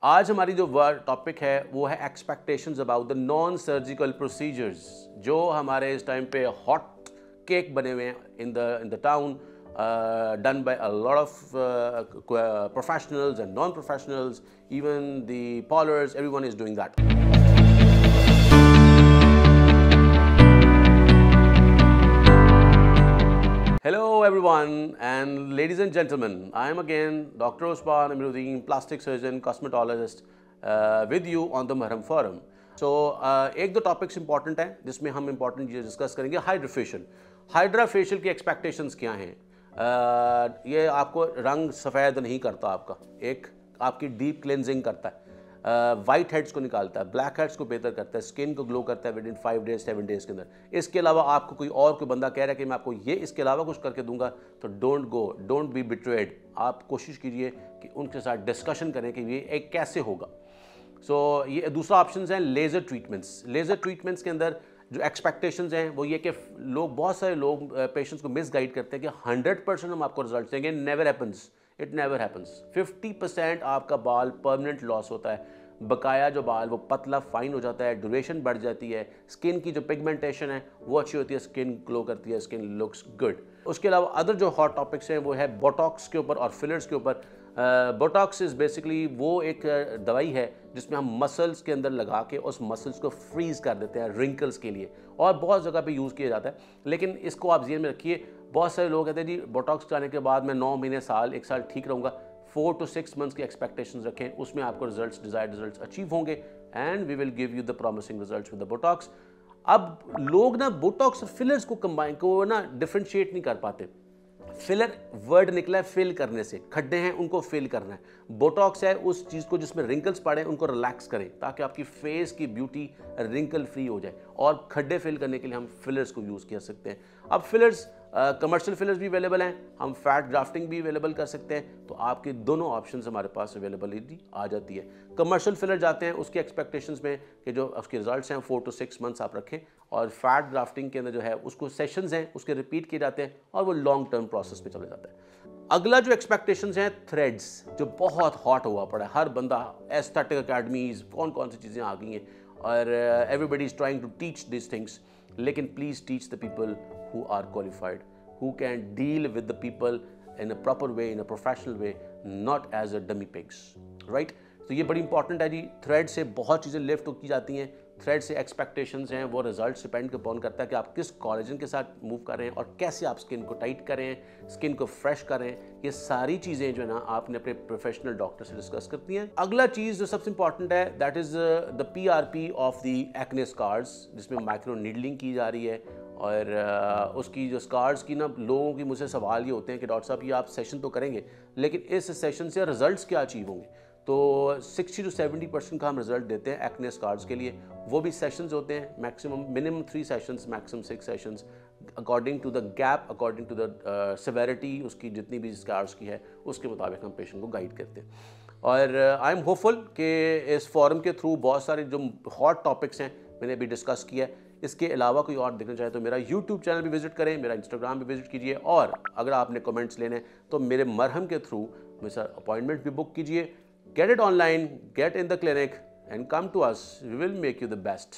आज हमारी जो टॉपिक है वो है expectations about the non surgical procedures, जो हमारे इस टाइम पे हॉट केक बने हुए हैं in the town, done by a lot of professionals and non-professionals, even the parlors, everyone is doing that. Hello everyone and ladies and gentlemen, I am again Dr. Osman Amiruddin, plastic surgeon, cosmetologist, with you on the Marham Forum. So एक दो topics important हैं जिसमें हम important चीज़ें discuss करेंगे। Hydra facial की expectations क्या हैं? ये आपको रंग सफ़ेद नहीं करता, आपका एक आपकी डीप क्लेंजिंग करता है, वाइट हेड्स को निकालता है, ब्लैक हेड्स को बेहतर करता है, स्किन को ग्लो करता है विद इन 5 डेज 7 डेज़ के अंदर। इसके अलावा आपको कोई बंदा कह रहा है कि मैं आपको ये इसके अलावा कुछ करके दूंगा, तो डोंट बी बिट्रेड। आप कोशिश कीजिए कि उनके साथ डिस्कशन करें कि ये एक कैसे होगा। सो ये दूसरा ऑप्शन है लेज़र ट्रीटमेंट्स। लेज़र ट्रीटमेंट्स के अंदर जो एक्सपेक्टेशंस हैं वो ये कि बहुत सारे लोग पेशेंट्स को मिसगाइड करते हैं कि 100% हम आपको रिजल्ट देंगे। Never happens, it never happens. 50% आपका बाल परमानेंट लॉस होता है, बकाया जो बाल वो पतला फाइन हो जाता है, ड्यूरेशन बढ़ जाती है, स्किन की जो पिगमेंटेशन है वो अच्छी होती है, स्किन ग्लो करती है, स्किन लुक्स गुड। उसके अलावा अदर जो हॉट टॉपिक्स हैं वो है बोटॉक्स के ऊपर और फिलर्स के ऊपर। बोटॉक्स इज़ बेसिकली वो एक दवाई है जिसमें हम मसल्स के अंदर लगा के उस मसल्स को फ्रीज कर देते हैं रिंकल्स के लिए, और बहुत जगह पे यूज़ किया जाता है। लेकिन इसको आप ज़हन में रखिए, बहुत सारे लोग कहते हैं जी बोटॉक्स कराने के बाद मैं 9 महीने एक साल ठीक रहूँगा। 4 to 6 मंथ्स की एक्सपेक्टेशंस रखें, उसमें आपको डिजायर्ड रिजल्ट्स अचीव होंगे and we will give you the promising results with the Botox. अब लोग ना बोटॉक्स और फिलर्स को कंबाइन को ना डिफरेंशिएट नहीं कर पाते। फिलर वर्ड निकला है फिल करने से, खड्डे हैं उनको फिल करना है। बोटॉक्स है उस चीज़ को जिसमें रिंकल्स पड़े उनको रिलैक्स करें ताकि आपकी फेस की ब्यूटी रिंकल फ्री हो जाए, और खड्डे फिल करने के लिए हम फिलर्स को यूज़ कर सकते हैं। अब फिलर्स कमर्शियल फिलर्स भी अवेलेबल हैं, हम फैट ग्राफ्टिंग भी अवेलेबल कर सकते हैं, तो आपके दोनों ऑप्शंस हमारे पास अवेलेबिलिटी आ जाती है। कमर्शियल फिलर जाते हैं उसकी एक्सपेक्टेशंस में कि जो उसके रिजल्ट्स हैं 4 to 6 मंथ्स आप रखें, और फैट ग्राफ्टिंग के अंदर जो है उसको सेशंस हैं उसके रिपीट किए जाते हैं और वो लॉन्ग टर्म प्रोसेस में चले जाता है। अगला जो एक्सपेक्टेशंस हैं थ्रेड्स, जो बहुत हॉट हुआ पड़ा है, हर बंदा एस्थेटिक अकेडमीज कौन सी चीज़ें आ गई हैं और everybody is trying to teach this things, लेकिन please teach the people who are qualified, who can deal with the people in a proper way, in a professional way, not as a dummy pigs, right? तो ये बड़ी important है जी। Thread से बहुत चीज़ें lift की जाती हैं, थ्रेड से एक्सपेक्टेशंस हैं वो रिजल्ट डिपेंड अपॉन करता है कि आप किस कोलेजन के साथ मूव कर रहे हैं और कैसे आप स्किन को टाइट करें, स्किन को फ्रेश करें। ये सारी चीज़ें जो है ना आपने अपने प्रोफेशनल डॉक्टर से डिस्कस करती हैं। अगला चीज़ जो सबसे इंपॉर्टेंट है that is the PRP of the acne scars, जिसमें माइक्रो नीडलिंग की जा रही है, और उसकी जो स्कार्स की ना लोगों की मुझसे सवाल ये होते हैं कि डॉक्टर साहब ये आप सेशन तो करेंगे लेकिन इस सेशन से रिजल्ट्स क्या अचीव होंगे? तो 60 to 70% का हम रिजल्ट देते हैं एक्ने स्कार्स के लिए। वो भी सेशंस होते हैं minimum 3 sessions, maximum 6 sessions, according to the gap, according to the severity उसकी जितनी भी स्कार्स की है उसके मुताबिक हम पेशेंट को गाइड करते हैं। और आई एम होपफुल कि इस फोरम के थ्रू बहुत सारे जो हॉट टॉपिक्स हैं मैंने अभी डिस्कस किया है। इसके अलावा कोई और देखना चाहे तो मेरा YouTube चैनल भी विजिट करें, मेरा Instagram भी विजिट कीजिए, और अगर आपने कमेंट्स लेने हैं तो मेरे मरहम के थ्रू मेरे साथ अपॉइंटमेंट भी बुक कीजिए। Get it online, get in the clinic and come to us, we will make you the best.